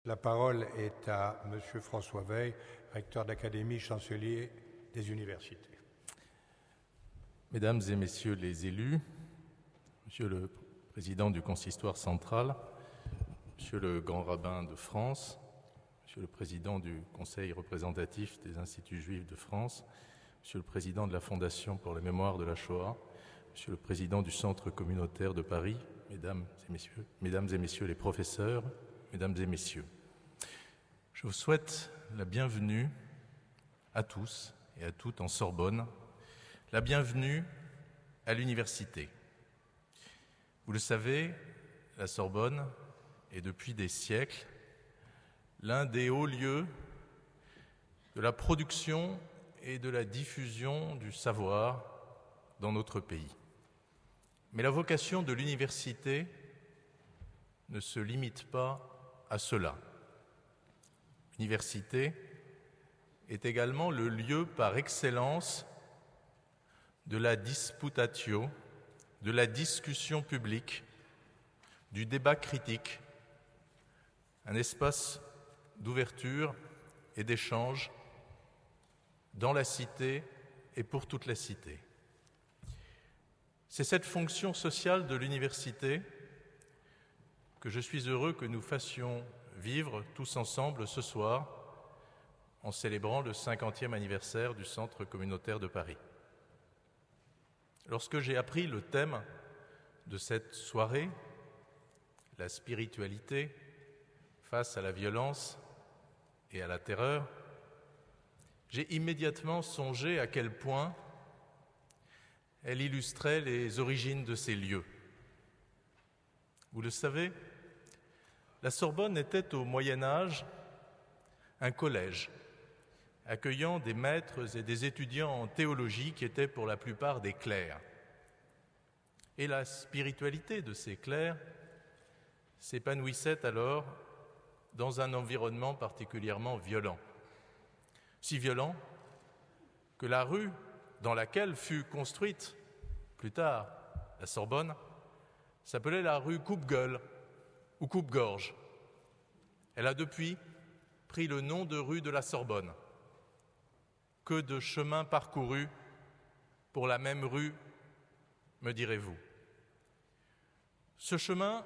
La parole est à M. François Weil, recteur d'Académie, chancelier des universités. Mesdames et Messieurs les élus, Monsieur le Président du Consistoire central, Monsieur le Grand Rabbin de France, Monsieur le Président du Conseil représentatif des Instituts Juifs de France, Monsieur le Président de la Fondation pour la mémoire de la Shoah, Monsieur le Président du Centre communautaire de Paris, Mesdames et Messieurs les professeurs, Mesdames et Messieurs, je vous souhaite la bienvenue à tous et à toutes en Sorbonne, la bienvenue à l'université. Vous le savez, la Sorbonne est depuis des siècles l'un des hauts lieux de la production et de la diffusion du savoir dans notre pays. Mais la vocation de l'université ne se limite pas à cela. L'université est également le lieu par excellence de la disputatio, de la discussion publique, du débat critique, un espace d'ouverture et d'échange dans la cité et pour toute la cité. C'est cette fonction sociale de l'université que je suis heureux que nous fassions vivre tous ensemble ce soir en célébrant le 50e anniversaire du Centre communautaire de Paris. Lorsque j'ai appris le thème de cette soirée, la spiritualité face à la violence et à la terreur, j'ai immédiatement songé à quel point elle illustrait les origines de ces lieux. Vous le savez, la Sorbonne était au Moyen-Âge un collège accueillant des maîtres et des étudiants en théologie qui étaient pour la plupart des clercs. Et la spiritualité de ces clercs s'épanouissait alors dans un environnement particulièrement violent. Si violent que la rue dans laquelle fut construite plus tard la Sorbonne s'appelait la rue Coupe-Gueule ou Coupe-Gorge. Elle a depuis pris le nom de rue de la Sorbonne. Que de chemins parcourus pour la même rue, me direz-vous. Ce chemin,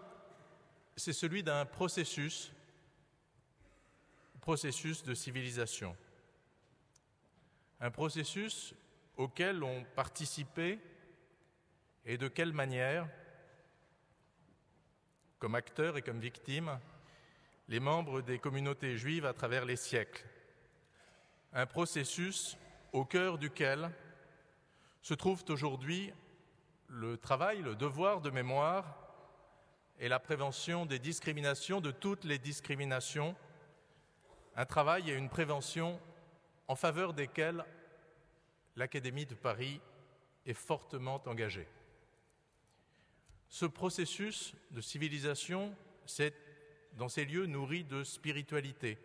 c'est celui d'un processus de civilisation. Un processus auquel ont participé, et de quelle manière, comme acteurs et comme victimes, les membres des communautés juives à travers les siècles. Un processus au cœur duquel se trouvent aujourd'hui le travail, le devoir de mémoire et la prévention des discriminations, de toutes les discriminations, un travail et une prévention en faveur desquels l'Académie de Paris est fortement engagée. Ce processus de civilisation, c'est dans ces lieux nourris de spiritualité,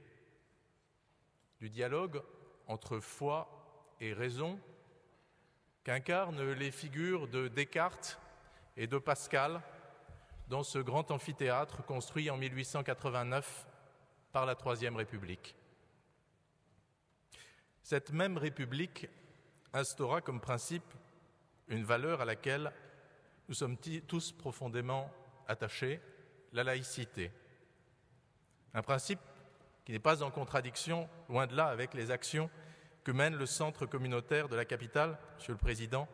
du dialogue entre foi et raison qu'incarnent les figures de Descartes et de Pascal dans ce grand amphithéâtre construit en 1889 par la Troisième République. Cette même République instaura comme principe une valeur à laquelle nous sommes tous profondément attachés, la laïcité. Un principe qui n'est pas en contradiction, loin de là, avec les actions que mène le Centre communautaire de la capitale, Monsieur le Président,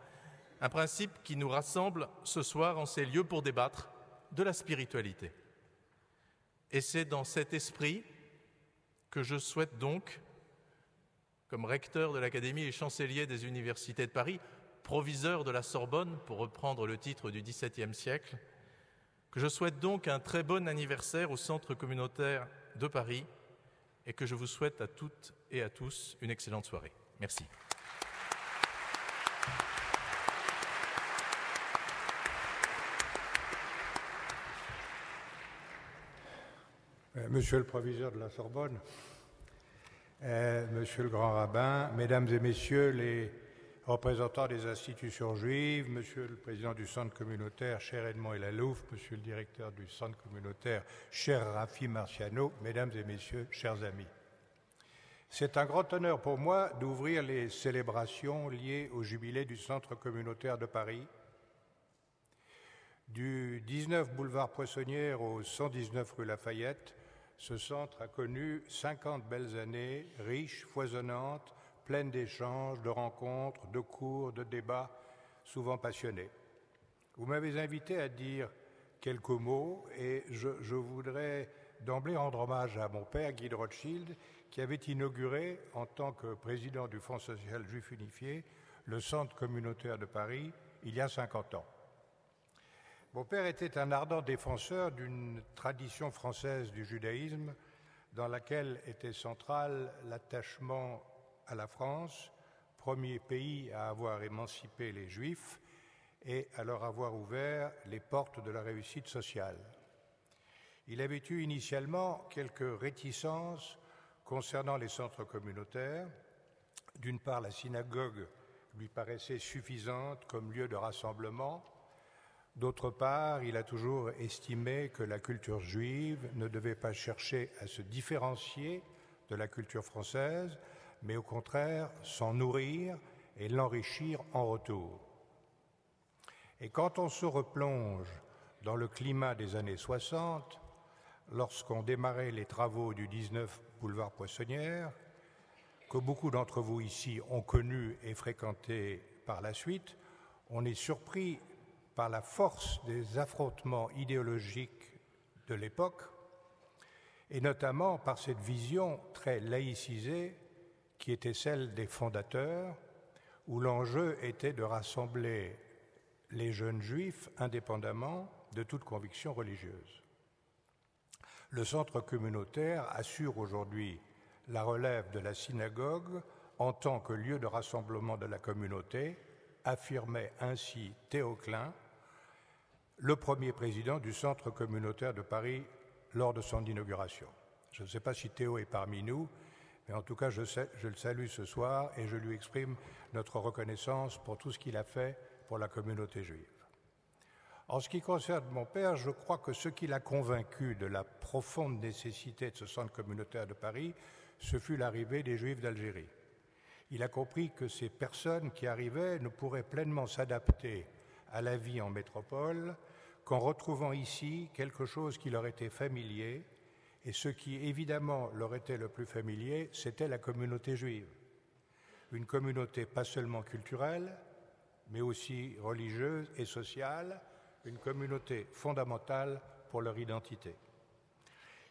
un principe qui nous rassemble ce soir en ces lieux pour débattre de la spiritualité. Et c'est dans cet esprit que je souhaite donc, comme recteur de l'Académie et chancelier des universités de Paris, proviseur de la Sorbonne, pour reprendre le titre du XVIIe siècle, que je souhaite donc un très bon anniversaire au Centre communautaire de Paris et que je vous souhaite à toutes et à tous une excellente soirée. Merci. Monsieur le proviseur de la Sorbonne, Monsieur le Grand Rabbin, Mesdames et Messieurs les représentants des institutions juives, Monsieur le Président du Centre communautaire, cher Edmond Elalouf, Monsieur le Directeur du Centre communautaire, cher Rafi Marciano, Mesdames et Messieurs, chers amis. C'est un grand honneur pour moi d'ouvrir les célébrations liées au jubilé du Centre communautaire de Paris. Du 19 boulevard Poissonnière au 119 rue Lafayette, ce centre a connu 50 belles années, riches, foisonnantes, pleines d'échanges, de rencontres, de cours, de débats, souvent passionnés. Vous m'avez invité à dire quelques mots et je voudrais d'emblée rendre hommage à mon père, Guy de Rothschild, qui avait inauguré, en tant que président du Front social juif unifié, le Centre communautaire de Paris il y a 50 ans. Mon père était un ardent défenseur d'une tradition française du judaïsme dans laquelle était central l'attachement à la France, premier pays à avoir émancipé les Juifs et à leur avoir ouvert les portes de la réussite sociale. Il avait eu initialement quelques réticences concernant les centres communautaires. D'une part, la synagogue lui paraissait suffisante comme lieu de rassemblement. D'autre part, il a toujours estimé que la culture juive ne devait pas chercher à se différencier de la culture française, mais au contraire s'en nourrir et l'enrichir en retour. Et quand on se replonge dans le climat des années 60, lorsqu'on démarrait les travaux du 19 boulevard Poissonnière, que beaucoup d'entre vous ici ont connu et fréquenté par la suite, on est surpris par la force des affrontements idéologiques de l'époque, et notamment par cette vision très laïcisée qui était celle des fondateurs, où l'enjeu était de rassembler les jeunes juifs indépendamment de toute conviction religieuse. Le centre communautaire assure aujourd'hui la relève de la synagogue en tant que lieu de rassemblement de la communauté, affirmait ainsi Théo Klein, le premier président du Centre communautaire de Paris lors de son inauguration. Je ne sais pas si Théo est parmi nous, mais en tout cas, je le salue ce soir et je lui exprime notre reconnaissance pour tout ce qu'il a fait pour la communauté juive. En ce qui concerne mon père, je crois que ce qui l'a convaincu de la profonde nécessité de ce centre communautaire de Paris, ce fut l'arrivée des Juifs d'Algérie. Il a compris que ces personnes qui arrivaient ne pourraient pleinement s'adapter à la vie en métropole qu'en retrouvant ici quelque chose qui leur était familier, et ce qui évidemment leur était le plus familier, c'était la communauté juive. Une communauté pas seulement culturelle, mais aussi religieuse et sociale, une communauté fondamentale pour leur identité.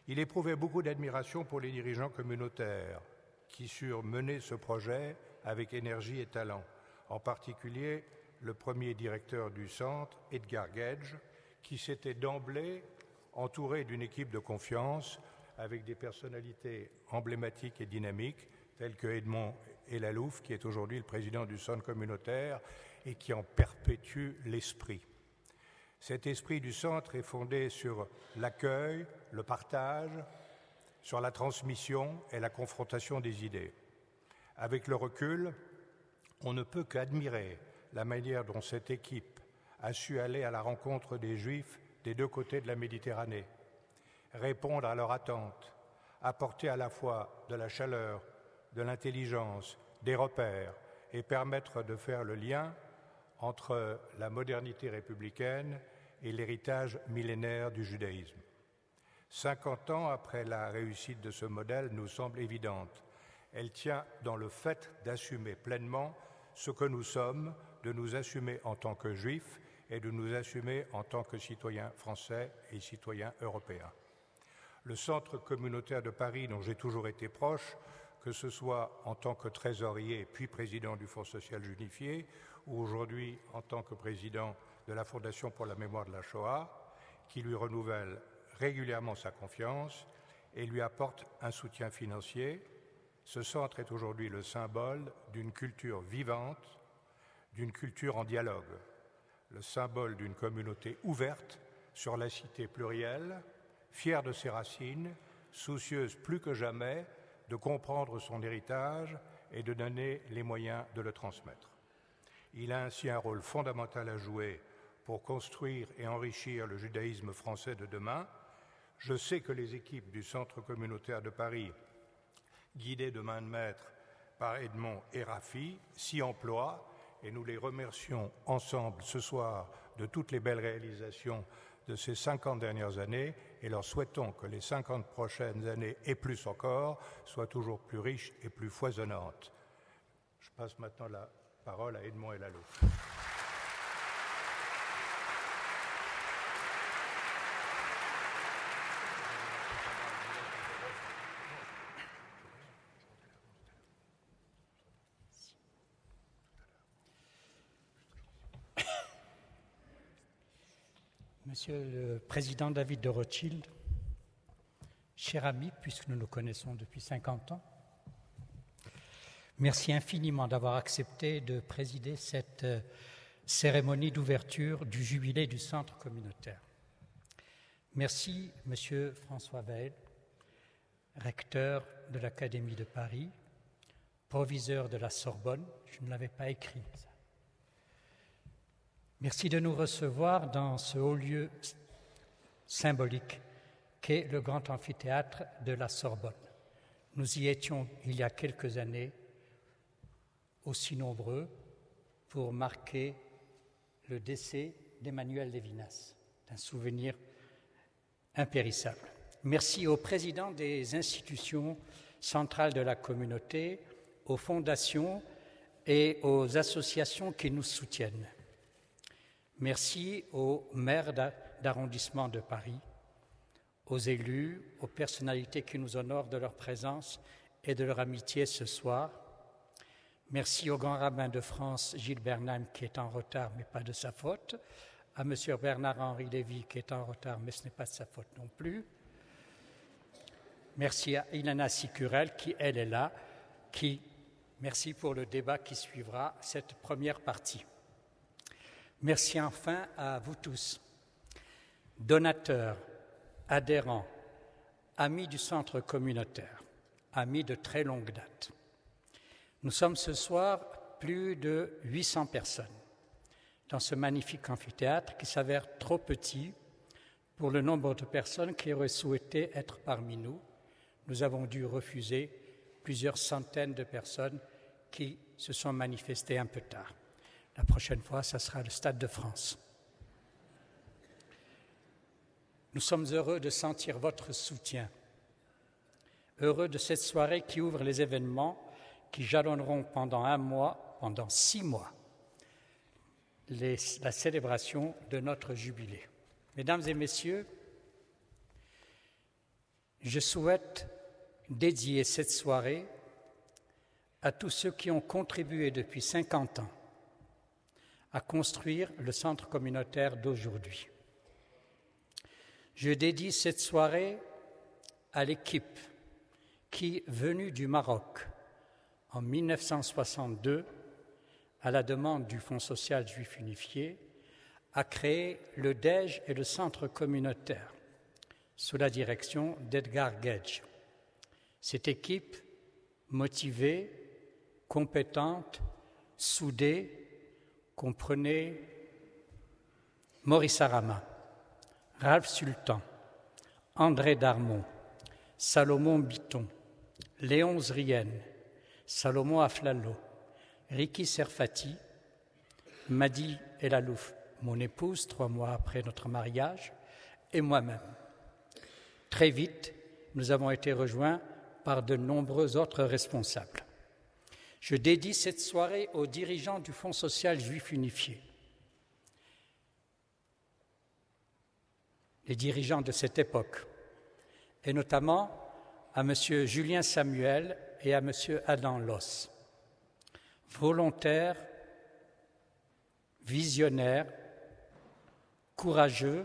Il éprouvait beaucoup d'admiration pour les dirigeants communautaires qui surent mener ce projet avec énergie et talent, en particulier le premier directeur du centre, Edgar Gedge, qui s'était d'emblée entouré d'une équipe de confiance avec des personnalités emblématiques et dynamiques telles que Edmond Elalouf, qui est aujourd'hui le président du centre communautaire et qui en perpétue l'esprit. Cet esprit du centre est fondé sur l'accueil, le partage, sur la transmission et la confrontation des idées. Avec le recul, on ne peut qu'admirer la manière dont cette équipe a su aller à la rencontre des Juifs des deux côtés de la Méditerranée, répondre à leurs attentes, apporter à la fois de la chaleur, de l'intelligence, des repères et permettre de faire le lien entre la modernité républicaine et l'héritage millénaire du judaïsme. 50 ans après la réussite de ce modèle nous semble évidente. Elle tient dans le fait d'assumer pleinement ce que nous sommes, de nous assumer en tant que juifs et de nous assumer en tant que citoyens français et citoyens européens. Le Centre communautaire de Paris, dont j'ai toujours été proche, que ce soit en tant que trésorier puis président du Fonds social unifié, ou aujourd'hui en tant que président de la Fondation pour la mémoire de la Shoah, qui lui renouvelle régulièrement sa confiance et lui apporte un soutien financier. Ce centre est aujourd'hui le symbole d'une culture vivante, d'une culture en dialogue, le symbole d'une communauté ouverte sur la cité plurielle, fière de ses racines, soucieuse plus que jamais de comprendre son héritage et de donner les moyens de le transmettre. Il a ainsi un rôle fondamental à jouer pour construire et enrichir le judaïsme français de demain. Je sais que les équipes du Centre communautaire de Paris, guidées de main de maître par Edmond et Rafi, s'y emploient et nous les remercions ensemble ce soir de toutes les belles réalisations de ces 50 dernières années et leur souhaitons que les 50 prochaines années et plus encore soient toujours plus riches et plus foisonnantes. Je passe maintenant la parole à Edmond et Lalo. Monsieur le Président David de Rothschild, cher ami, puisque nous nous connaissons depuis 50 ans, merci infiniment d'avoir accepté de présider cette cérémonie d'ouverture du jubilé du Centre communautaire. Merci, Monsieur François Weil, recteur de l'Académie de Paris, proviseur de la Sorbonne, je ne l'avais pas écrit ça. Merci de nous recevoir dans ce haut lieu symbolique qu'est le grand amphithéâtre de la Sorbonne. Nous y étions il y a quelques années, aussi nombreux, pour marquer le décès d'Emmanuel Lévinas, un souvenir impérissable. Merci aux présidents des institutions centrales de la communauté, aux fondations et aux associations qui nous soutiennent. Merci aux maires d'arrondissement de Paris, aux élus, aux personnalités qui nous honorent de leur présence et de leur amitié ce soir. Merci au grand rabbin de France, Gilles Bernheim, qui est en retard, mais pas de sa faute, à M. Bernard-Henri Lévy, qui est en retard, mais ce n'est pas de sa faute non plus. Merci à Ilana Sicurel, qui, elle, est là, merci pour le débat qui suivra cette première partie. Merci enfin à vous tous, donateurs, adhérents, amis du centre communautaire, amis de très longue date. Nous sommes ce soir plus de 800 personnes dans ce magnifique amphithéâtre qui s'avère trop petit pour le nombre de personnes qui auraient souhaité être parmi nous. Nous avons dû refuser plusieurs centaines de personnes qui se sont manifestées un peu tard. La prochaine fois, ça sera le Stade de France. Nous sommes heureux de sentir votre soutien, heureux de cette soirée qui ouvre les événements qui jalonneront pendant 1 mois, pendant 6 mois, la célébration de notre jubilé. Mesdames et messieurs, je souhaite dédier cette soirée à tous ceux qui ont contribué depuis 50 ans à construire le centre communautaire d'aujourd'hui. Je dédie cette soirée à l'équipe qui, venue du Maroc en 1962, à la demande du Fonds social juif unifié, a créé le DEJ et le centre communautaire sous la direction d'Edgar Gedge. Cette équipe motivée, compétente, soudée, comprenait Maurice Arama, Ralph Sultan, André Darmon, Salomon Biton, Léon Zrien, Salomon Aflalo, Ricky Serfati, Madi Elalouf, mon épouse, 3 mois après notre mariage, et moi-même. Très vite, nous avons été rejoints par de nombreux autres responsables. Je dédie cette soirée aux dirigeants du Fonds social juif unifié. Les dirigeants de cette époque, et notamment à M. Julien Samuel et à M. Adam Loss. Volontaires, visionnaires, courageux,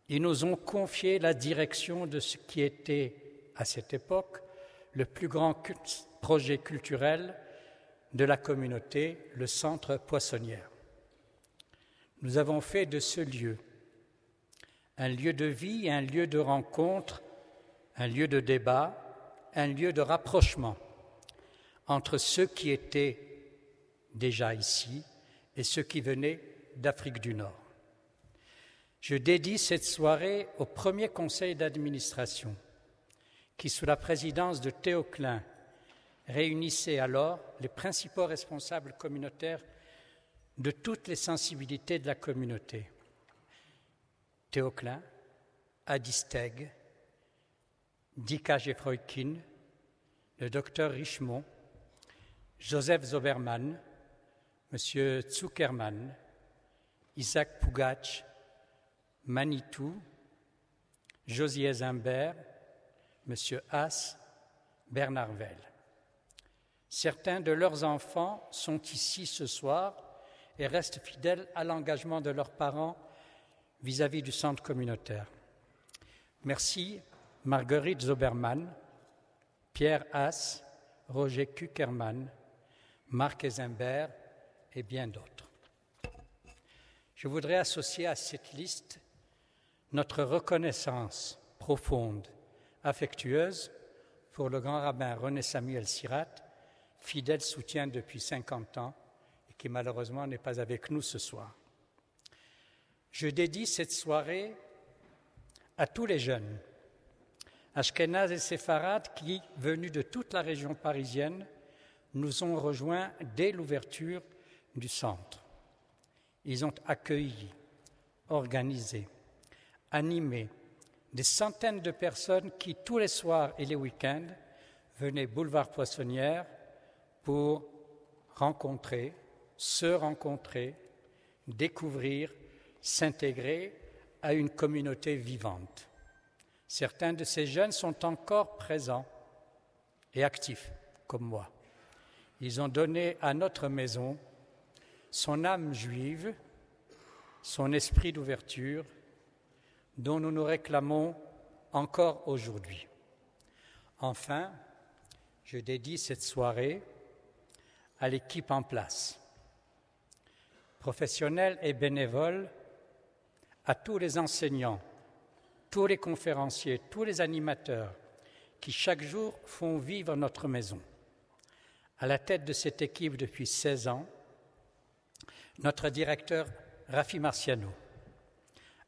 ils nous ont confié la direction de ce qui était, à cette époque, le plus grand projet culturel de la communauté, le Centre Poissonnière. Nous avons fait de ce lieu un lieu de vie, un lieu de rencontre, un lieu de débat, un lieu de rapprochement entre ceux qui étaient déjà ici, et ceux qui venaient d'Afrique du Nord. Je dédie cette soirée au premier conseil d'administration qui, sous la présidence de Théo Klein, réunissait alors les principaux responsables communautaires de toutes les sensibilités de la communauté. Théo Klein, Adi Steg, Dika Jefroykin, le docteur Richemont, Joseph Zoberman, M. Zuckerman, Isaac Pougatch, Manitou, Josier Zimbert, M. Haas, Bernard Vell. Certains de leurs enfants sont ici ce soir et restent fidèles à l'engagement de leurs parents vis-à-vis du centre communautaire. Merci Marguerite Zoberman, Pierre Haas, Roger Kuckerman, Marc Zimbert et bien d'autres. Je voudrais associer à cette liste notre reconnaissance profonde, affectueuse pour le grand rabbin René Samuel Sirat, fidèle soutien depuis 50 ans et qui malheureusement n'est pas avec nous ce soir. Je dédie cette soirée à tous les jeunes, Ashkénazes et séfarades qui, venus de toute la région parisienne, nous ont rejoints dès l'ouverture du centre. Ils ont accueilli, organisé, animé des centaines de personnes qui, tous les soirs et les week-ends, venaient boulevard Poissonnière pour rencontrer, se rencontrer, découvrir, s'intégrer à une communauté vivante. Certains de ces jeunes sont encore présents et actifs, comme moi. Ils ont donné à notre maison son âme juive, son esprit d'ouverture, dont nous nous réclamons encore aujourd'hui. Enfin, je dédie cette soirée à l'équipe en place, professionnels et bénévoles, à tous les enseignants, tous les conférenciers, tous les animateurs qui chaque jour font vivre notre maison. À la tête de cette équipe depuis 16 ans, notre directeur Rafi Marciano,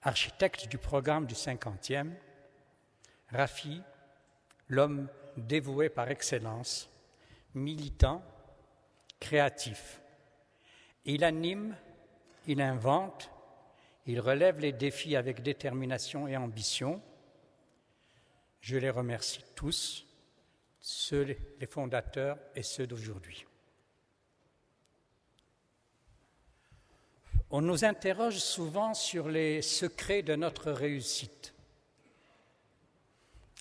architecte du programme du 50e, Rafi, l'homme dévoué par excellence, militant, créatif. Il anime, il invente, il relève les défis avec détermination et ambition. Je les remercie tous, ceux les fondateurs et ceux d'aujourd'hui. On nous interroge souvent sur les secrets de notre réussite.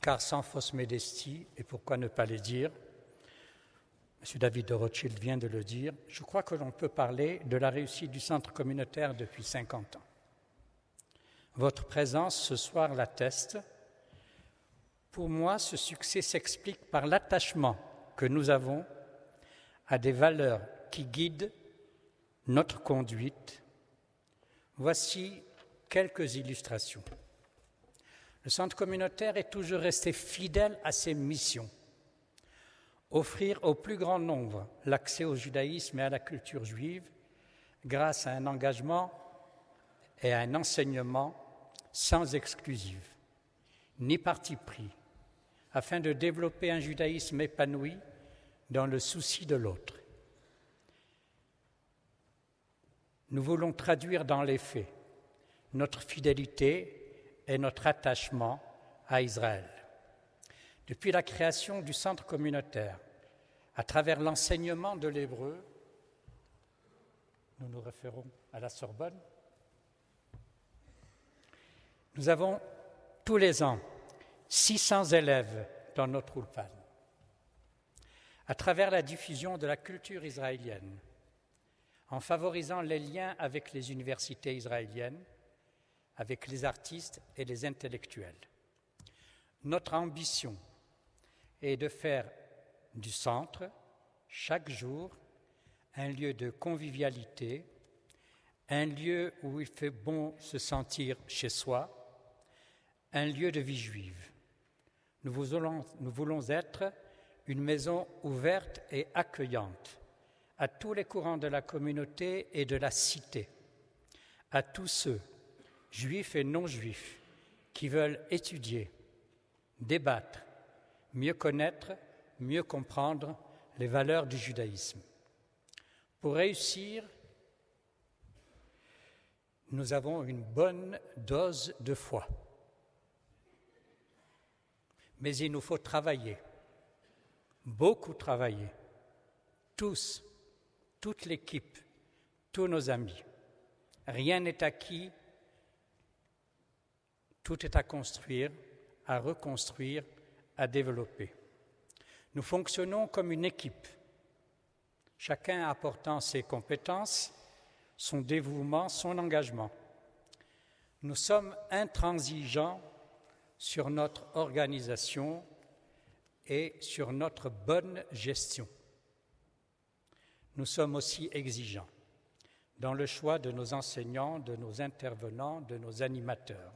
Car sans fausse modestie, et pourquoi ne pas les dire, M. David de Rothschild vient de le dire, je crois que l'on peut parler de la réussite du centre communautaire depuis 50 ans. Votre présence ce soir l'atteste. Pour moi, ce succès s'explique par l'attachement que nous avons à des valeurs qui guident notre conduite. Voici quelques illustrations. Le centre communautaire est toujours resté fidèle à ses missions. Offrir au plus grand nombre l'accès au judaïsme et à la culture juive grâce à un engagement et à un enseignement sans exclusive, ni parti pris, afin de développer un judaïsme épanoui dans le souci de l'autre. Nous voulons traduire dans les faits notre fidélité et notre attachement à Israël. Depuis la création du centre communautaire, à travers l'enseignement de l'hébreu, nous nous référons à la Sorbonne, nous avons tous les ans 600 élèves dans notre Ulpan. À travers la diffusion de la culture israélienne, en favorisant les liens avec les universités israéliennes, avec les artistes et les intellectuels. Notre ambition est de faire du centre, chaque jour, un lieu de convivialité, un lieu où il fait bon se sentir chez soi, un lieu de vie juive. Nous voulons être une maison ouverte et accueillante, à tous les courants de la communauté et de la cité, à tous ceux, juifs et non-juifs, qui veulent étudier, débattre, mieux connaître, mieux comprendre les valeurs du judaïsme. Pour réussir, nous avons une bonne dose de foi. Mais il nous faut travailler, beaucoup travailler, tous, toute l'équipe, tous nos amis. Rien n'est acquis, tout est à construire, à reconstruire, à développer. Nous fonctionnons comme une équipe, chacun apportant ses compétences, son dévouement, son engagement. Nous sommes intransigeants sur notre organisation et sur notre bonne gestion. Nous sommes aussi exigeants dans le choix de nos enseignants, de nos intervenants, de nos animateurs.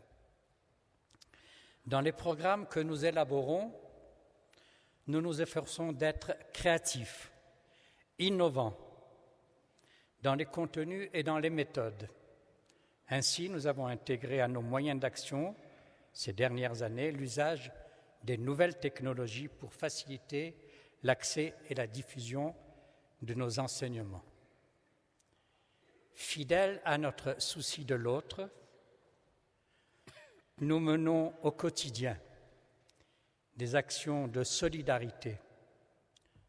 Dans les programmes que nous élaborons, nous nous efforçons d'être créatifs, innovants, dans les contenus et dans les méthodes. Ainsi, nous avons intégré à nos moyens d'action, ces dernières années, l'usage des nouvelles technologies pour faciliter l'accès et la diffusion de nos enseignements. Fidèles à notre souci de l'autre, nous menons au quotidien des actions de solidarité,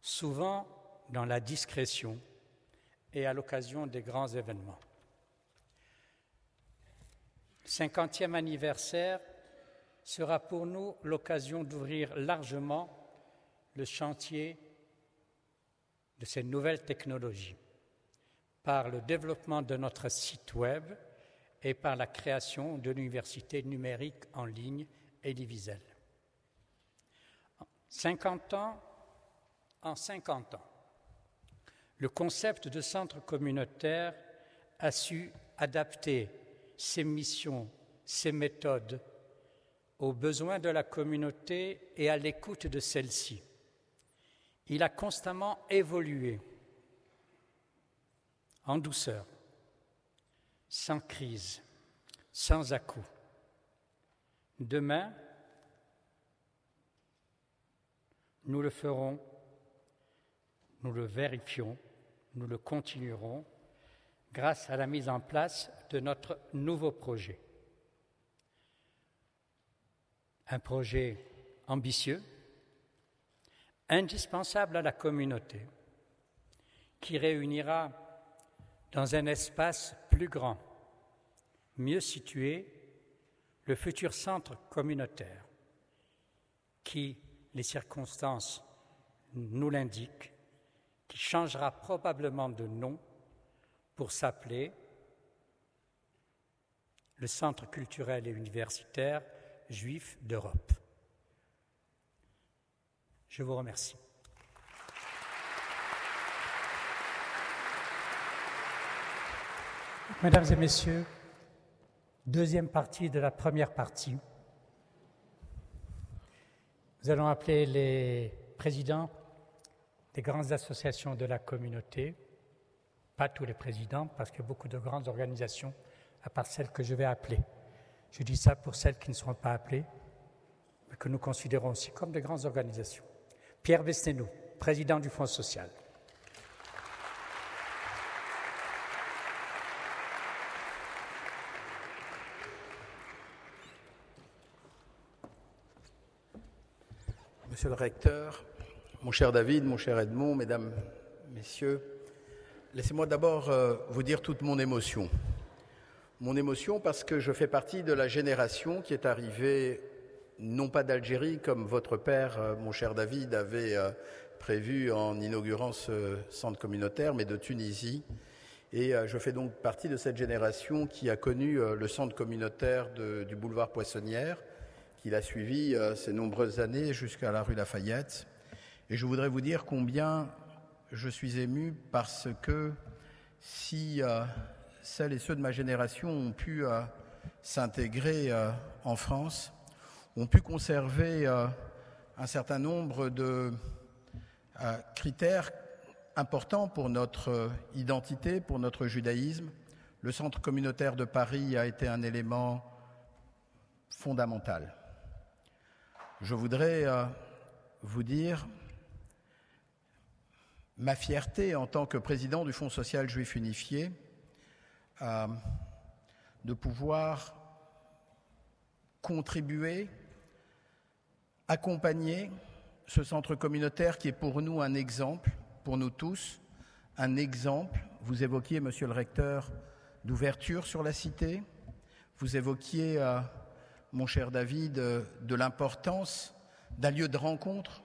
souvent dans la discrétion et à l'occasion des grands événements. Le 50e anniversaire sera pour nous l'occasion d'ouvrir largement le chantier de ces nouvelles technologies par le développement de notre site web et par la création de l'université numérique en ligne Elie-Wiesel. En 50 ans, le concept de centre communautaire a su adapter ses missions, ses méthodes aux besoins de la communauté et à l'écoute de celle-ci. Il a constamment évolué en douceur, sans crise, sans à-coups. Demain, nous le ferons, nous le vérifions, nous le continuerons grâce à la mise en place de notre nouveau projet. Un projet ambitieux, indispensable à la communauté, qui réunira dans un espace plus grand, mieux situé, le futur centre communautaire, qui, les circonstances nous l'indiquent, qui changera probablement de nom pour s'appeler le Centre culturel et universitaire juif d'Europe. Je vous remercie. Mesdames et messieurs, deuxième partie de la première partie. Nous allons appeler les présidents des grandes associations de la communauté, pas tous les présidents, parce qu'il y a beaucoup de grandes organisations, à part celles que je vais appeler. Je dis ça pour celles qui ne seront pas appelées, mais que nous considérons aussi comme de grandes organisations. Pierre Besnénou, président du Fonds social. Monsieur le recteur, mon cher David, mon cher Edmond, mesdames, messieurs, laissez-moi d'abord vous dire toute mon émotion. Mon émotion parce que je fais partie de la génération qui est arrivée, non pas d'Algérie, comme votre père, mon cher David, avait prévu en inaugurant ce centre communautaire, mais de Tunisie. Et je fais donc partie de cette génération qui a connu le centre communautaire du boulevard Poissonnière, qu'il a suivi ces nombreuses années jusqu'à la rue Lafayette. Et je voudrais vous dire combien je suis ému parce que si celles et ceux de ma génération ont pu s'intégrer en France, ont pu conserver un certain nombre de critères important pour notre identité, pour notre judaïsme. Le centre communautaire de Paris a été un élément fondamental. Je voudrais vous dire ma fierté en tant que président du Fonds social juif unifié de pouvoir contribuer, accompagner ce centre communautaire qui est pour nous un exemple, pour nous tous, un exemple. Vous évoquiez, monsieur le recteur, d'ouverture sur la cité. Vous évoquiez, mon cher David, de l'importance d'un lieu de rencontre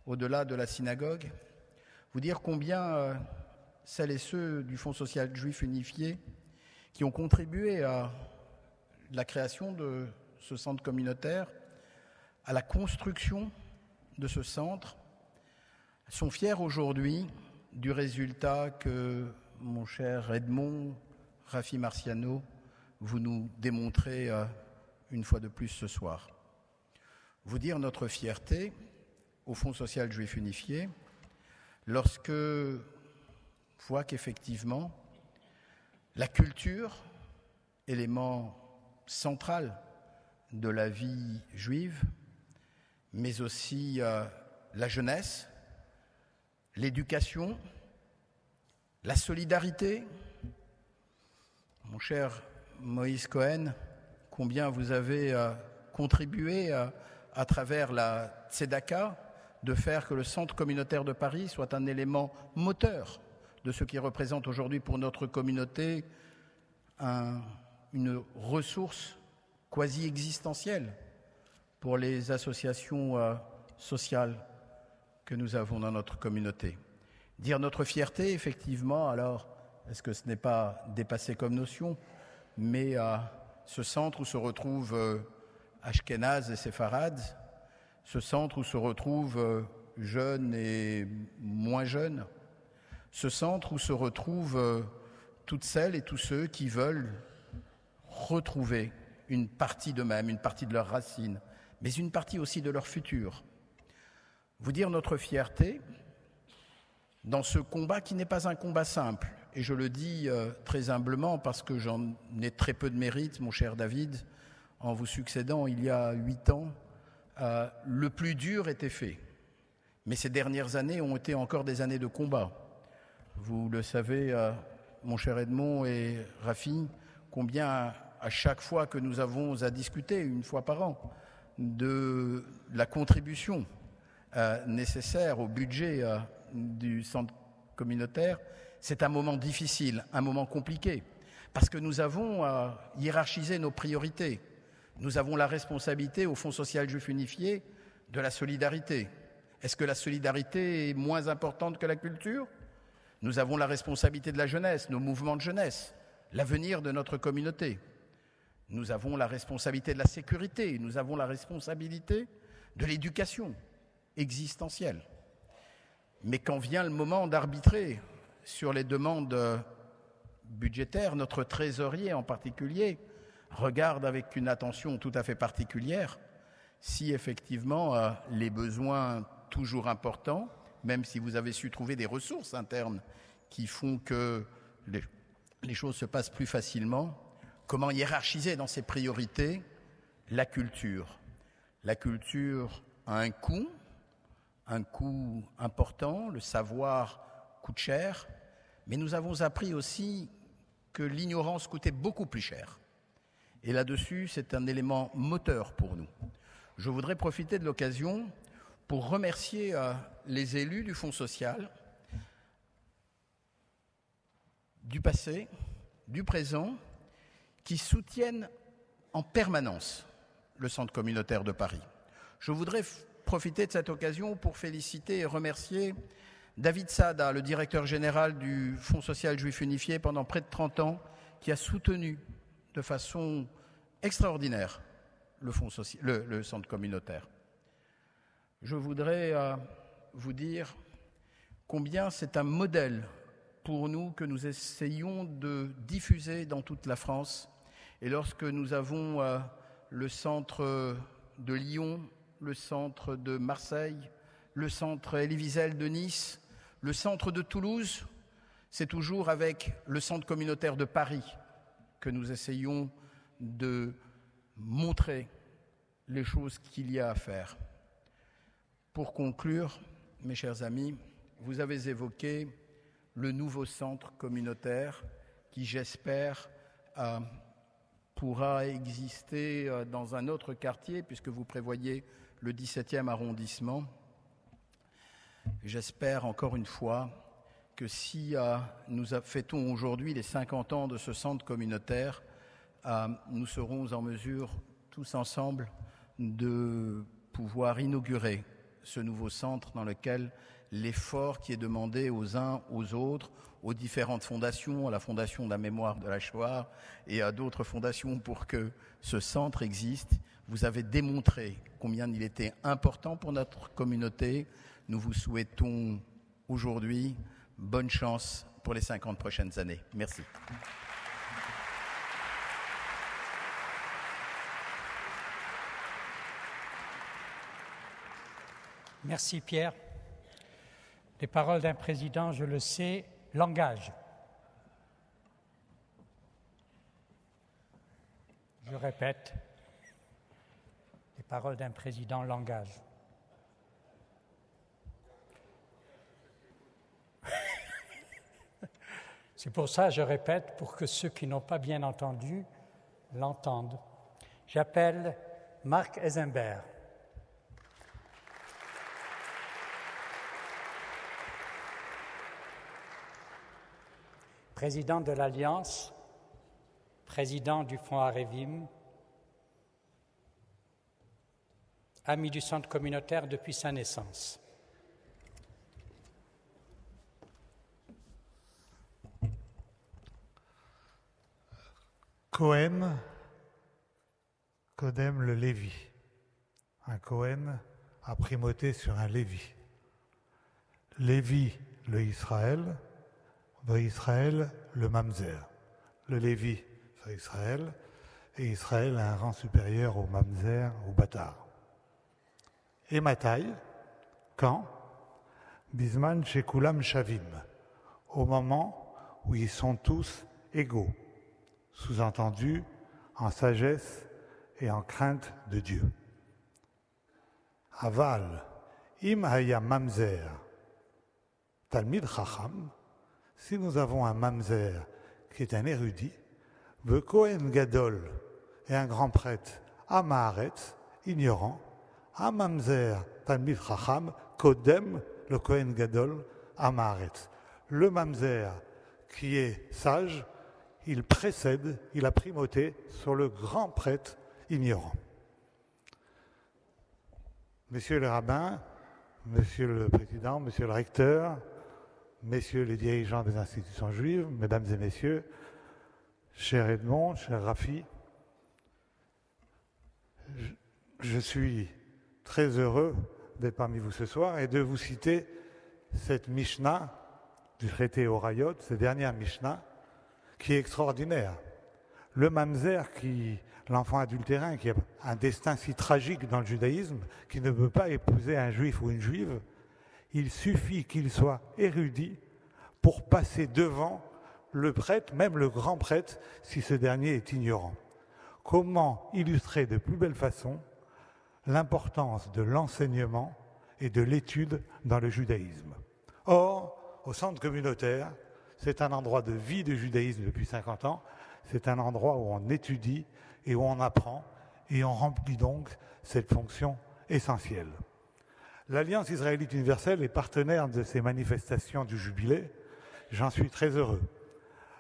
au-delà de la synagogue. Vous dire combien celles et ceux du Fonds social juif unifié qui ont contribué à la création de ce centre communautaire, à la construction de ce centre, sont fiers aujourd'hui du résultat que mon cher Edmond, Rafi Marciano, vous nous démontrez une fois de plus ce soir. Vous dire notre fierté au Fonds social juif unifié lorsque voit qu'effectivement la culture, élément central de la vie juive, mais aussi la jeunesse, l'éducation, la solidarité. Mon cher Moïse Cohen, combien vous avez contribué à travers la Tzedaka de faire que le centre communautaire de Paris soit un élément moteur de ce qui représente aujourd'hui pour notre communauté une ressource quasi existentielle pour les associations sociales que nous avons dans notre communauté. Dire notre fierté, effectivement, alors, est-ce que ce n'est pas dépassé comme notion, mais ce centre où se retrouvent Ashkénazes et Séfarades, ce centre où se retrouvent jeunes et moins jeunes, ce centre où se retrouvent toutes celles et tous ceux qui veulent retrouver une partie d'eux-mêmes, une partie de leurs racines, mais une partie aussi de leur futur. Vous dire notre fierté dans ce combat qui n'est pas un combat simple, et je le dis très humblement parce que j'en ai très peu de mérite, mon cher David, en vous succédant il y a 8 ans, le plus dur était fait. Mais ces dernières années ont été encore des années de combat. Vous le savez, mon cher Edmond et Rafi, combien à chaque fois que nous avons à discuter, une fois par an, de la contribution nécessaire au budget du centre communautaire, c'est un moment difficile, un moment compliqué, parce que nous avons hiérarchisé nos priorités. Nous avons la responsabilité au Fonds social juif unifié de la solidarité. Est-ce que la solidarité est moins importante que la culture ? Nous avons la responsabilité de la jeunesse, nos mouvements de jeunesse, l'avenir de notre communauté. Nous avons la responsabilité de la sécurité, nous avons la responsabilité de l'éducation existentielle. Mais quand vient le moment d'arbitrer sur les demandes budgétaires, notre trésorier en particulier regarde avec une attention tout à fait particulière si effectivement les besoins toujours importants, même si vous avez su trouver des ressources internes qui font que les choses se passent plus facilement, comment hiérarchiser dans ces priorités la culture. La culture a un coût important, le savoir coûte cher, mais nous avons appris aussi que l'ignorance coûtait beaucoup plus cher. Et là-dessus, c'est un élément moteur pour nous. Je voudrais profiter de l'occasion pour remercier les élus du Fonds social, du passé, du présent, qui soutiennent en permanence le centre communautaire de Paris. Je voudrais profiter de cette occasion pour féliciter et remercier David Sada, le directeur général du Fonds social juif unifié pendant près de 30 ans, qui a soutenu de façon extraordinaire le centre communautaire. Je voudrais vous dire combien c'est un modèle pour nous que nous essayons de diffuser dans toute la France. Et lorsque nous avons le centre de Lyon, le centre de Marseille, le centre Elie Wiesel de Nice, Le centre de Toulouse, c'est toujours avec le centre communautaire de Paris que nous essayons de montrer les choses qu'il y a à faire. Pour conclure, mes chers amis, vous avez évoqué le nouveau centre communautaire qui, j'espère, pourra exister dans un autre quartier, puisque vous prévoyez le 17e arrondissement. J'espère encore une fois que si nous fêtons aujourd'hui les 50 ans de ce centre communautaire, nous serons en mesure, tous ensemble, de pouvoir inaugurer ce nouveau centre dans lequel l'effort qui est demandé aux uns, aux autres, aux différentes fondations, à la Fondation de la mémoire de la Shoah et à d'autres fondations pour que ce centre existe. Vous avez démontré combien il était important pour notre communauté. Nous vous souhaitons aujourd'hui bonne chance pour les 50 prochaines années. Merci. Merci Pierre. Les paroles d'un président, je le sais, l'engagent. Je répète, les paroles d'un président l'engagent. C'est pour ça que je répète, pour que ceux qui n'ont pas bien entendu l'entendent. J'appelle Marc Eisenberg. Président de l'Alliance, président du Fonds Arevim, ami du centre communautaire depuis sa naissance. Cohen, Kodem le Lévi. Un Cohen a primauté sur un Lévi. Lévi, le Israël, Israël, le Mamzer. Le Lévi, c'est Israël, et Israël a un rang supérieur au Mamzer, au Bâtard. Et Matai, quand Bisman Shekulam Shavim, au moment où ils sont tous égaux, sous-entendu en sagesse et en crainte de Dieu. Aval, im haya mamzer, talmid chacham, si nous avons un mamzer qui est un érudit, le Kohen Gadol est un grand prêtre, Amaharetz, ignorant, Amamzer Talmid Chacham, Kodem, le Kohen Gadol, Amaharetz. Le mamzer qui est sage, il précède, il a primauté sur le grand prêtre ignorant. Messieurs les rabbins, Monsieur le Président, Monsieur le Recteur, Messieurs les dirigeants des institutions juives, Mesdames et Messieurs, cher Edmond, cher Rafi, je suis très heureux d'être parmi vous ce soir et de vous citer cette Mishnah du traité Horayot, cette dernière Mishnah, qui est extraordinaire. Le mamzer, l'enfant adultérin, qui a un destin si tragique dans le judaïsme, qui ne peut pas épouser un juif ou une juive, il suffit qu'il soit érudit pour passer devant le prêtre, même le grand prêtre, si ce dernier est ignorant. Comment illustrer de plus belle façon l'importance de l'enseignement et de l'étude dans le judaïsme? Or, au centre communautaire, c'est un endroit de vie du judaïsme depuis 50 ans, c'est un endroit où on étudie et où on apprend, et on remplit donc cette fonction essentielle. L'Alliance israélite universelle est partenaire de ces manifestations du jubilé. J'en suis très heureux.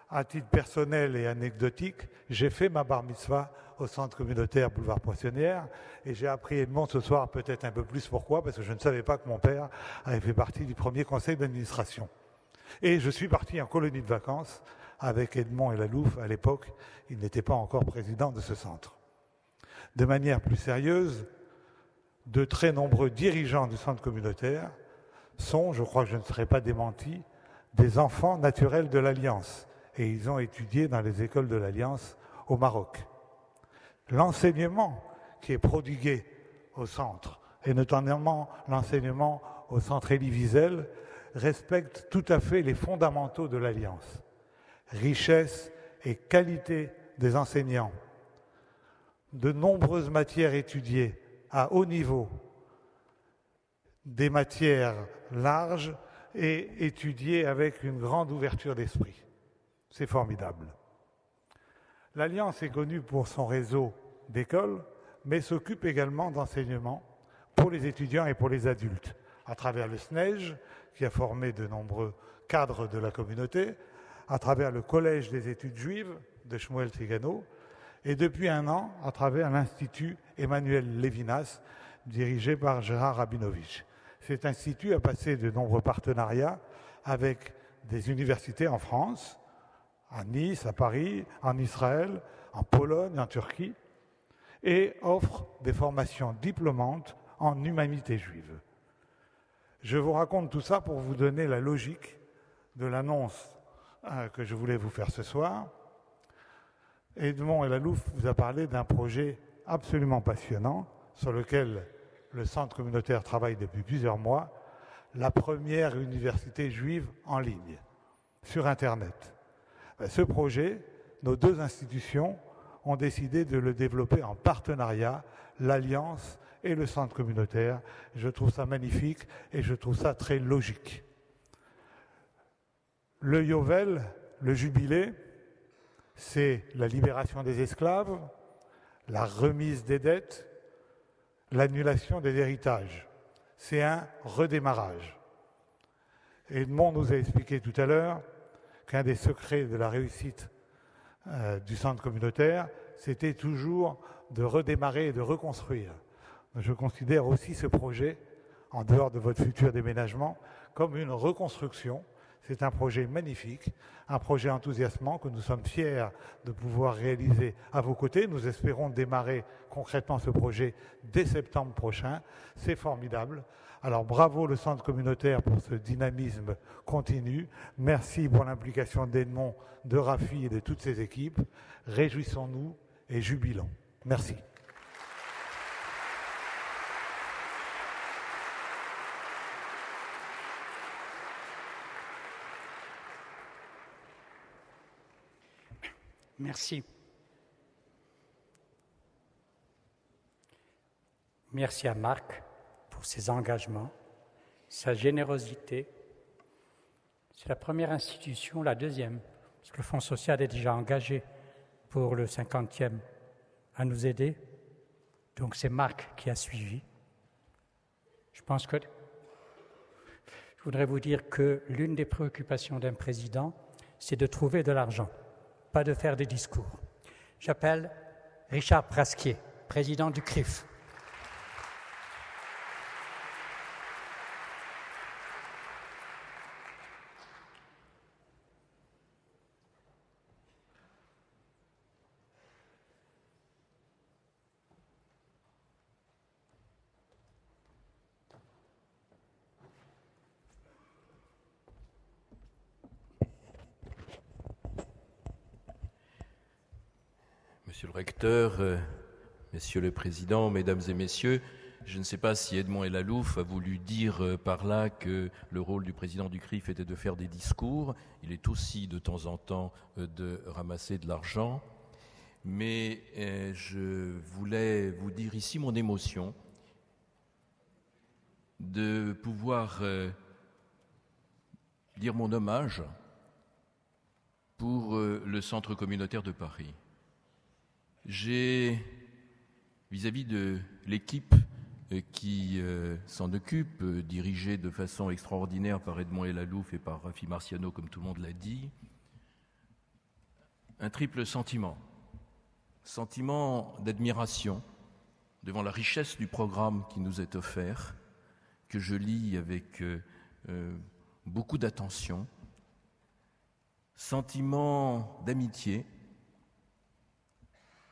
À titre personnel et anecdotique, j'ai fait ma bar mitzvah au centre communautaire Boulevard Poissonnière et j'ai appris Edmond ce soir peut-être un peu plus. Pourquoi ? Parce que je ne savais pas que mon père avait fait partie du premier conseil d'administration. Et je suis parti en colonie de vacances avec Edmond et Lalouf. À l'époque, il n'était pas encore président de ce centre. De manière plus sérieuse, de très nombreux dirigeants du centre communautaire sont, je crois que je ne serai pas démenti, des enfants naturels de l'Alliance. Et ils ont étudié dans les écoles de l'Alliance au Maroc. L'enseignement qui est prodigué au centre, et notamment l'enseignement au centre Elie Wiesel, respecte tout à fait les fondamentaux de l'Alliance. Richesse et qualité des enseignants, de nombreuses matières étudiées à haut niveau, des matières larges et étudiées avec une grande ouverture d'esprit. C'est formidable. L'Alliance est connue pour son réseau d'écoles, mais s'occupe également d'enseignement pour les étudiants et pour les adultes, à travers le SNEJ, qui a formé de nombreux cadres de la communauté, à travers le Collège des études juives de Shmuel Tzigano, et depuis un an, à travers l'Institut Emmanuel Levinas, dirigé par Gérard Rabinovitch. Cet institut a passé de nombreux partenariats avec des universités en France, à Nice, à Paris, en Israël, en Pologne, en Turquie, et offre des formations diplômantes en humanité juive. Je vous raconte tout ça pour vous donner la logique de l'annonce que je voulais vous faire ce soir. Edmond Elalouf vous a parlé d'un projet absolument passionnant sur lequel le centre communautaire travaille depuis plusieurs mois, la première université juive en ligne, sur Internet. Ce projet, nos deux institutions ont décidé de le développer en partenariat, l'Alliance et le centre communautaire. Je trouve ça magnifique et je trouve ça très logique. Le Yovel, le jubilé, c'est la libération des esclaves, la remise des dettes, l'annulation des héritages. C'est un redémarrage. Edmond nous a expliqué tout à l'heure qu'un des secrets de la réussite du centre communautaire, c'était toujours de redémarrer et de reconstruire. Je considère aussi ce projet, en dehors de votre futur déménagement, comme une reconstruction. C'est un projet magnifique, un projet enthousiasmant que nous sommes fiers de pouvoir réaliser à vos côtés. Nous espérons démarrer concrètement ce projet dès septembre prochain. C'est formidable. Alors bravo le centre communautaire pour ce dynamisme continu. Merci pour l'implication d'Edmond, de Rafi et de toutes ses équipes. Réjouissons-nous et jubilons. Merci. Merci. Merci à Marc pour ses engagements, sa générosité. C'est la première institution, la deuxième, parce que le Fonds social est déjà engagé pour le 50e à nous aider. Donc c'est Marc qui a suivi. Je pense que je voudrais vous dire que l'une des préoccupations d'un président, c'est de trouver de l'argent, pas de faire des discours. J'appelle Richard Prasquier, président du CRIF. Monsieur le recteur, Monsieur le Président, Mesdames et Messieurs, je ne sais pas si Edmond Elalouf a voulu dire par là que le rôle du président du CRIF était de faire des discours. Il est aussi de temps en temps de ramasser de l'argent. Mais je voulais vous dire ici mon émotion de pouvoir dire mon hommage pour le Centre communautaire de Paris. J'ai, vis-à-vis de l'équipe qui s'en occupe, dirigée de façon extraordinaire par Edmond Elalouf et par Rafi Marciano, comme tout le monde l'a dit, un triple sentiment. Sentiment d'admiration devant la richesse du programme qui nous est offert, que je lis avec beaucoup d'attention. Sentiment d'amitié,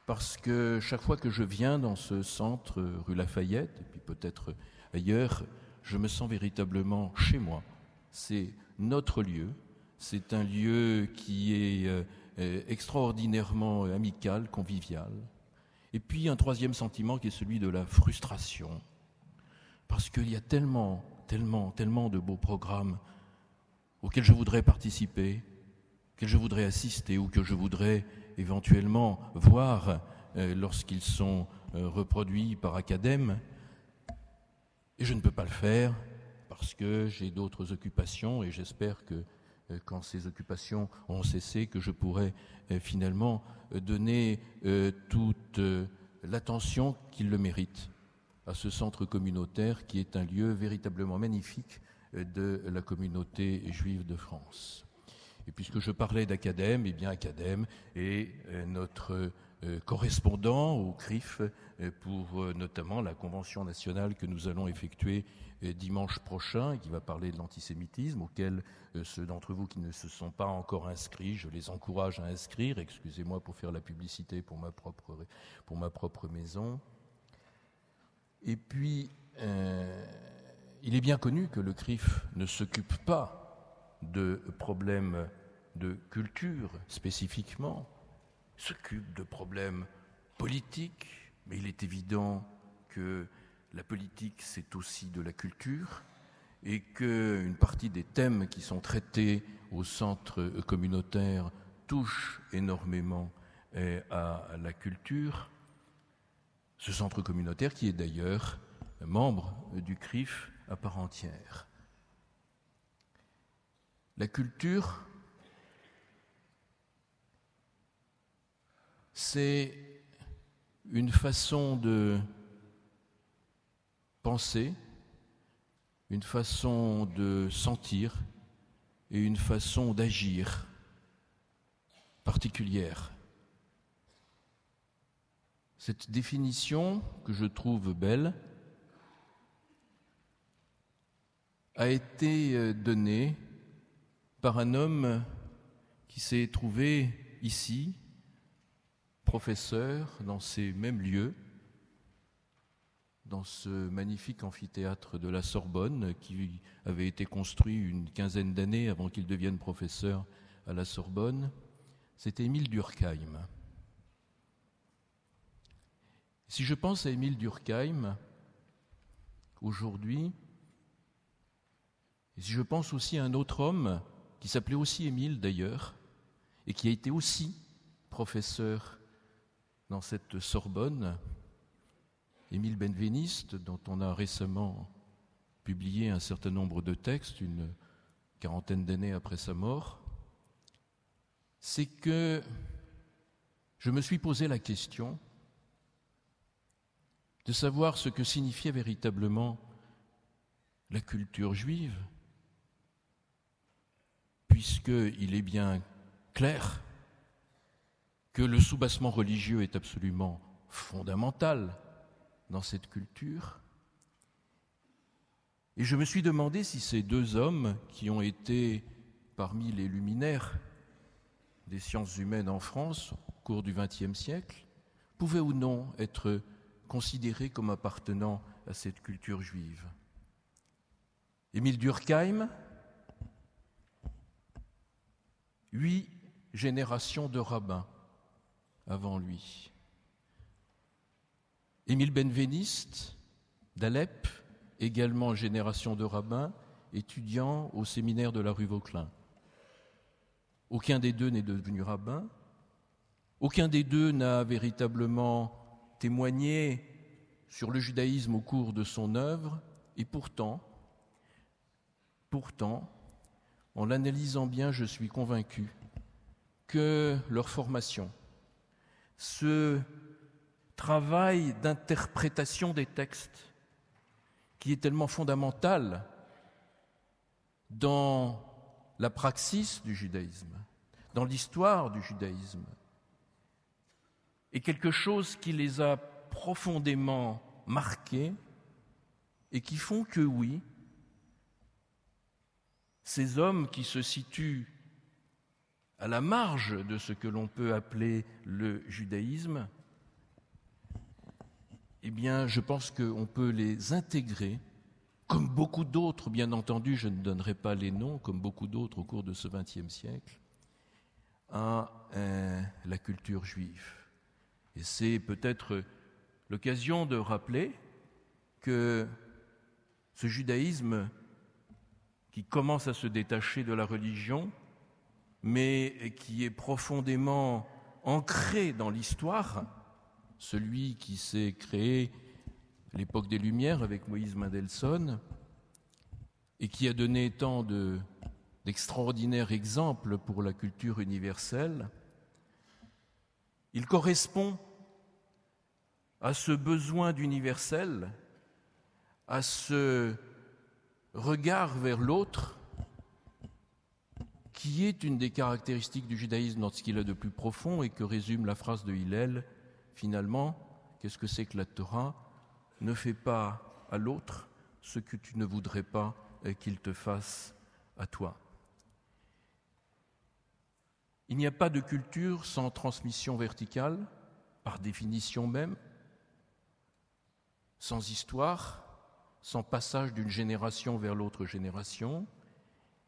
parce que chaque fois que je viens dans ce centre rue Lafayette, et puis peut-être ailleurs, je me sens véritablement chez moi. C'est notre lieu, c'est un lieu qui est extraordinairement amical, convivial. Et puis un troisième sentiment qui est celui de la frustration, parce qu'il y a tellement de beaux programmes auxquels je voudrais participer, auxquels je voudrais assister ou que je voudrais éventuellement voir lorsqu'ils sont reproduits par Acadème. Et je ne peux pas le faire parce que j'ai d'autres occupations et j'espère que quand ces occupations ont cessé, que je pourrai finalement donner toute l'attention qu'il le mérite à ce centre communautaire qui est un lieu véritablement magnifique de la communauté juive de France. Et puisque je parlais d'Acadème, eh bien Acadème est notre correspondant au CRIF pour notamment la convention nationale que nous allons effectuer dimanche prochain et qui va parler de l'antisémitisme, auquel ceux d'entre vous qui ne se sont pas encore inscrits, je les encourage à inscrire. Excusez-moi pour faire la publicité pour ma propre maison. Et puis, il est bien connu que le CRIF ne s'occupe pas de problèmes de culture spécifiquement, il s'occupe de problèmes politiques, mais il est évident que la politique, c'est aussi de la culture et qu'une partie des thèmes qui sont traités au centre communautaire touchent énormément à la culture. Ce centre communautaire qui est d'ailleurs membre du CRIF à part entière. La culture, c'est une façon de penser, une façon de sentir et une façon d'agir particulière. Cette définition, que je trouve belle, a été donnée par un homme qui s'est trouvé ici, professeur, dans ces mêmes lieux, dans ce magnifique amphithéâtre de la Sorbonne qui avait été construit une quinzaine d'années avant qu'il devienne professeur à la Sorbonne. C'était Émile Durkheim. Si je pense à Émile Durkheim aujourd'hui, et si je pense aussi à un autre homme qui s'appelait aussi Émile d'ailleurs, et qui a été aussi professeur dans cette Sorbonne, Émile Benveniste, dont on a récemment publié un certain nombre de textes, une quarantaine d'années après sa mort, c'est que je me suis posé la question de savoir ce que signifiait véritablement la culture juive, puisqu'il est bien clair que le soubassement religieux est absolument fondamental dans cette culture. Et je me suis demandé si ces deux hommes, qui ont été parmi les luminaires des sciences humaines en France au cours du XXe siècle, pouvaient ou non être considérés comme appartenant à cette culture juive. Émile Durkheim, 8 générations de rabbins avant lui. Émile Benveniste, d'Alep, également génération de rabbins, étudiant au séminaire de la rue Vauquelin. Aucun des deux n'est devenu rabbin, aucun des deux n'a véritablement témoigné sur le judaïsme au cours de son œuvre, et pourtant, en l'analysant bien, je suis convaincu que leur formation, ce travail d'interprétation des textes, qui est tellement fondamental dans la praxis du judaïsme, dans l'histoire du judaïsme, est quelque chose qui les a profondément marqués et qui font que, oui, ces hommes qui se situent à la marge de ce que l'on peut appeler le judaïsme, eh bien, je pense qu'on peut les intégrer, comme beaucoup d'autres, bien entendu, je ne donnerai pas les noms, comme beaucoup d'autres au cours de ce XXe siècle, à la culture juive. Et c'est peut-être l'occasion de rappeler que ce judaïsme qui commence à se détacher de la religion, mais qui est profondément ancré dans l'histoire, celui qui s'est créé à l'époque des Lumières avec Moïse Mendelssohn et qui a donné tant d'extraordinaires exemples pour la culture universelle. Il correspond à ce besoin d'universel, à ce regard vers l'autre, qui est une des caractéristiques du judaïsme dans ce qu'il a de plus profond et que résume la phrase de Hillel. Finalement, qu'est-ce que c'est que la Torah ? Ne fais pas à l'autre ce que tu ne voudrais pas qu'il te fasse à toi. Il n'y a pas de culture sans transmission verticale, par définition même, sans histoire, sans passage d'une génération vers l'autre génération,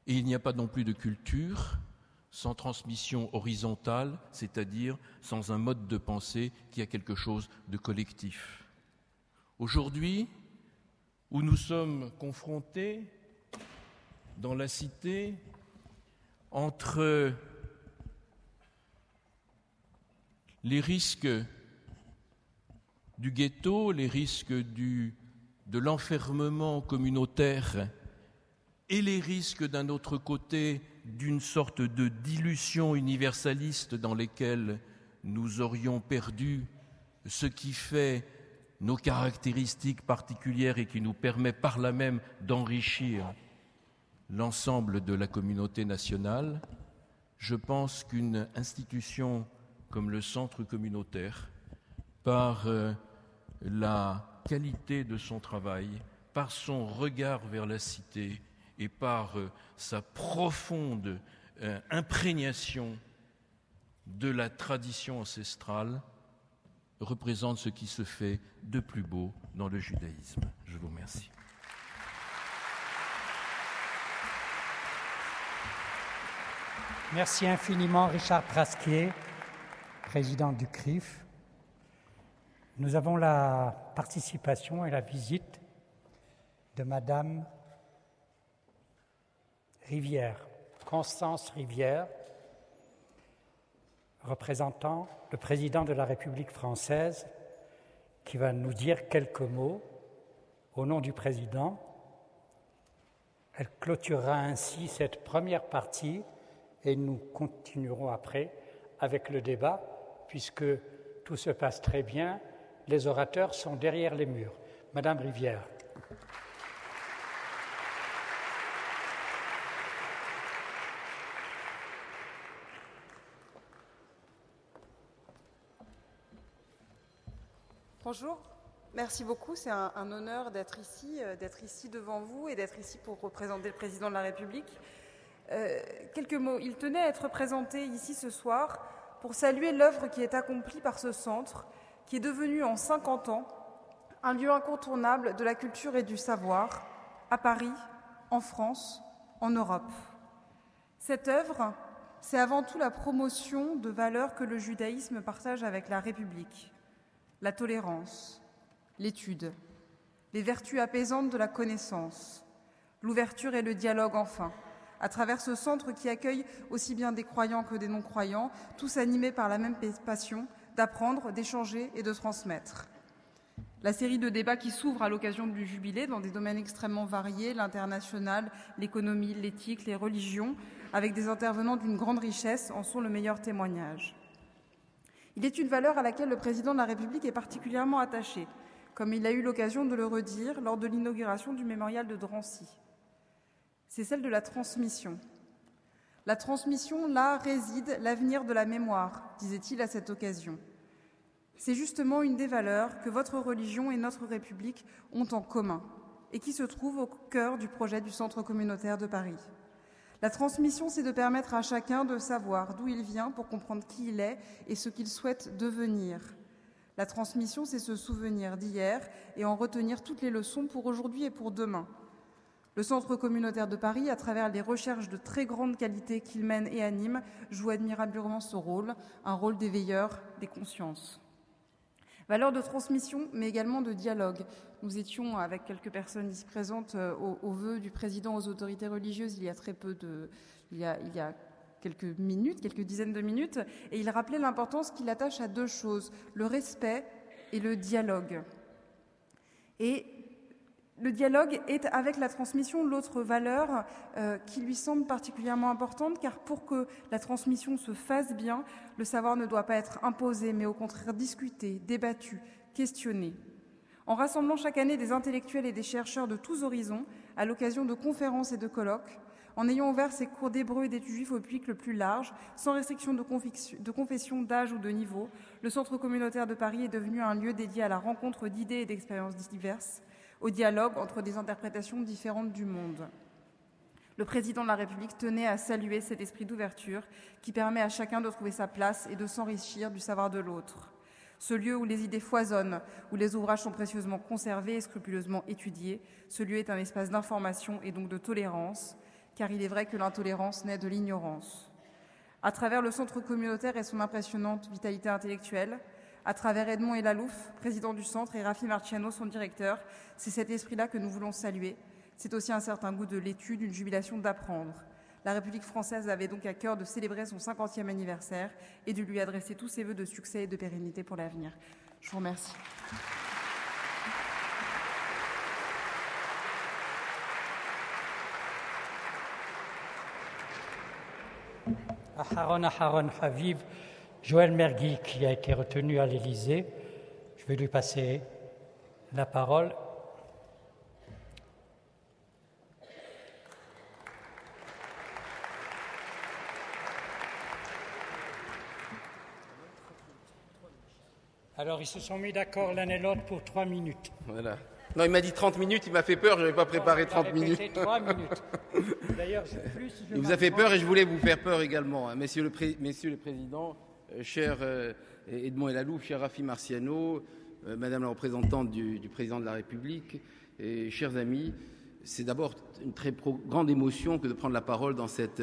et il n'y a pas non plus de culture sans transmission horizontale, c'est-à-dire sans un mode de pensée qui a quelque chose de collectif. Aujourd'hui, où nous sommes confrontés dans la cité entre les risques du ghetto, les risques de l'enfermement communautaire et les risques d'un autre côté d'une sorte de dilution universaliste dans lesquelles nous aurions perdu ce qui fait nos caractéristiques particulières et qui nous permet par là même d'enrichir l'ensemble de la communauté nationale, je pense qu'une institution comme le centre communautaire, par la qualité de son travail, par son regard vers la cité et par sa profonde imprégnation de la tradition ancestrale, représente ce qui se fait de plus beau dans le judaïsme. Je vous remercie. Merci infiniment, Richard Prasquier, président du CRIF. Nous avons la participation et la visite de Madame Rivière, Constance Rivière, représentant le président de la République française, qui va nous dire quelques mots au nom du président. Elle clôturera ainsi cette première partie et nous continuerons après avec le débat, puisque tout se passe très bien. Les orateurs sont derrière les murs. Madame Rivière. Bonjour, merci beaucoup. C'est un honneur d'être ici devant vous et d'être ici pour représenter le président de la République. Quelques mots. Il tenait à être présenté ici ce soir pour saluer l'œuvre qui est accomplie par ce centre, qui est devenu en 50 ans un lieu incontournable de la culture et du savoir, à Paris, en France, en Europe. Cette œuvre, c'est avant tout la promotion de valeurs que le judaïsme partage avec la République. La tolérance, l'étude, les vertus apaisantes de la connaissance, l'ouverture et le dialogue enfin, à travers ce centre qui accueille aussi bien des croyants que des non-croyants, tous animés par la même passion d'apprendre, d'échanger et de transmettre. La série de débats qui s'ouvre à l'occasion du jubilé dans des domaines extrêmement variés, l'international, l'économie, l'éthique, les religions, avec des intervenants d'une grande richesse, en sont le meilleur témoignage. Il est une valeur à laquelle le président de la République est particulièrement attaché, comme il a eu l'occasion de le redire lors de l'inauguration du mémorial de Drancy. C'est celle de la transmission. La transmission, là, réside l'avenir de la mémoire, disait-il à cette occasion. C'est justement une des valeurs que votre religion et notre République ont en commun et qui se trouve au cœur du projet du Centre communautaire de Paris. La transmission, c'est de permettre à chacun de savoir d'où il vient pour comprendre qui il est et ce qu'il souhaite devenir. La transmission, c'est se souvenir d'hier et en retenir toutes les leçons pour aujourd'hui et pour demain. Le Centre communautaire de Paris, à travers les recherches de très grande qualité qu'il mène et anime, joue admirablement ce rôle, un rôle d'éveilleur des consciences. Valeur de transmission, mais également de dialogue. Nous étions, avec quelques personnes ici présentes, au vœu du président aux autorités religieuses il y a quelques minutes, quelques dizaines de minutes, et il rappelait l'importance qu'il attache à deux choses, le respect et le dialogue. Et le dialogue est, avec la transmission, l'autre valeur qui lui semble particulièrement importante, car pour que la transmission se fasse bien, le savoir ne doit pas être imposé, mais au contraire discuté, débattu, questionné. En rassemblant chaque année des intellectuels et des chercheurs de tous horizons, à l'occasion de conférences et de colloques, en ayant ouvert ses cours d'hébreu et d'études juives au public le plus large, sans restriction de confession, d'âge ou de niveau, le Centre communautaire de Paris est devenu un lieu dédié à la rencontre d'idées et d'expériences diverses, au dialogue entre des interprétations différentes du monde. Le président de la République tenait à saluer cet esprit d'ouverture qui permet à chacun de trouver sa place et de s'enrichir du savoir de l'autre. Ce lieu où les idées foisonnent, où les ouvrages sont précieusement conservés et scrupuleusement étudiés, ce lieu est un espace d'information et donc de tolérance, car il est vrai que l'intolérance naît de l'ignorance. À travers le centre communautaire et son impressionnante vitalité intellectuelle, à travers Edmond Elalouf, président du centre, et Rafi Marciano, son directeur, c'est cet esprit-là que nous voulons saluer. C'est aussi un certain goût de l'étude, une jubilation d'apprendre. La République française avait donc à cœur de célébrer son 50e anniversaire et de lui adresser tous ses vœux de succès et de pérennité pour l'avenir. Je vous remercie. Aharon Haviv, Joël Mergui, qui a été retenu à l'Élysée. Je vais lui passer la parole. Alors, ils se sont mis d'accord l'un et l'autre pour 3 minutes. Voilà. Non, il m'a dit 30 minutes, il m'a fait peur, je n'avais pas préparé 30 minutes. 3 minutes. D'ailleurs, il vous a fait peur et je voulais vous faire peur également. Messieurs le Président, cher Edmond Elalouf, cher Rafi Marciano, Madame la représentante du Président de la République, et chers amis, c'est d'abord une très grande émotion que de prendre la parole dans cette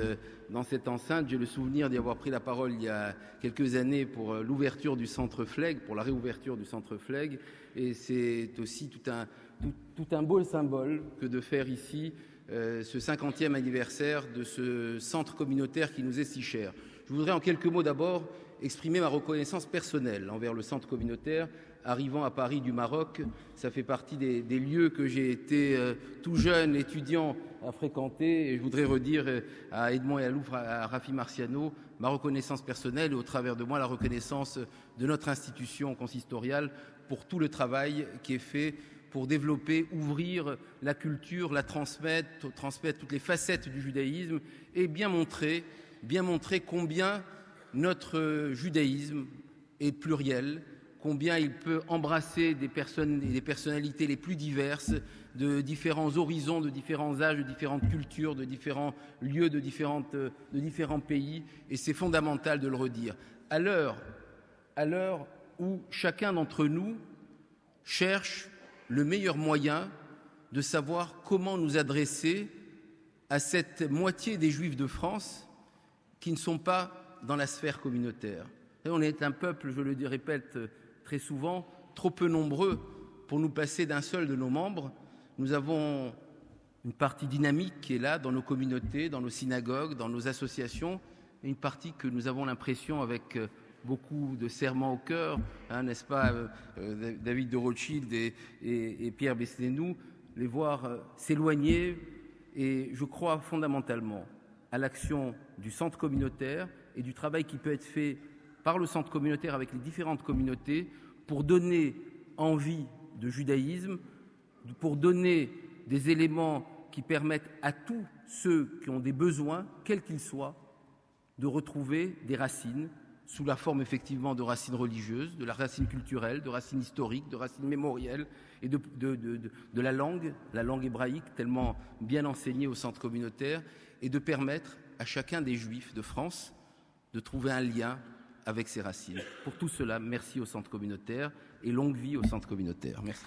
enceinte. J'ai le souvenir d'y avoir pris la parole il y a quelques années pour l'ouverture du centre Flegg, pour la réouverture du centre Flegg. Et c'est aussi tout un beau symbole que de faire ici ce 50e anniversaire de ce centre communautaire qui nous est si cher. Je voudrais en quelques mots d'abord exprimer ma reconnaissance personnelle envers le centre communautaire. Arrivant à Paris du Maroc, ça fait partie des lieux que j'ai été tout jeune étudiant à fréquenter. Et je voudrais redire à Edmond Elalouf, à Rafi Marciano, ma reconnaissance personnelle et au travers de moi la reconnaissance de notre institution consistoriale pour tout le travail qui est fait pour développer, ouvrir la culture, la transmettre toutes les facettes du judaïsme et bien montrer combien notre judaïsme est pluriel, combien il peut embrasser des personnes et des personnalités les plus diverses, de différents horizons, de différents âges, de différentes cultures, de différents lieux, de différents pays. Et c'est fondamental de le redire. À l'heure où chacun d'entre nous cherche le meilleur moyen de savoir comment nous adresser à cette moitié des Juifs de France qui ne sont pas dans la sphère communautaire. Et on est un peuple, je le répète très souvent, trop peu nombreux pour nous passer d'un seul de nos membres. Nous avons une partie dynamique qui est là dans nos communautés, dans nos synagogues, dans nos associations, et une partie que nous avons l'impression, avec beaucoup de serrement au cœur, n'est-ce pas, David de Rothschild et Pierre Besnénou, les voir s'éloigner. Et je crois fondamentalement à l'action du centre communautaire et du travail qui peut être fait par le centre communautaire avec les différentes communautés pour donner envie de judaïsme, pour donner des éléments qui permettent à tous ceux qui ont des besoins, quels qu'ils soient, de retrouver des racines sous la forme effectivement de racines religieuses, de la racine culturelle, de racines historiques, de racines mémorielles et de la langue hébraïque tellement bien enseignée au centre communautaire, et de permettre à chacun des Juifs de France de trouver un lien avec ses racines. Pour tout cela, merci au centre communautaire et longue vie au centre communautaire. Merci.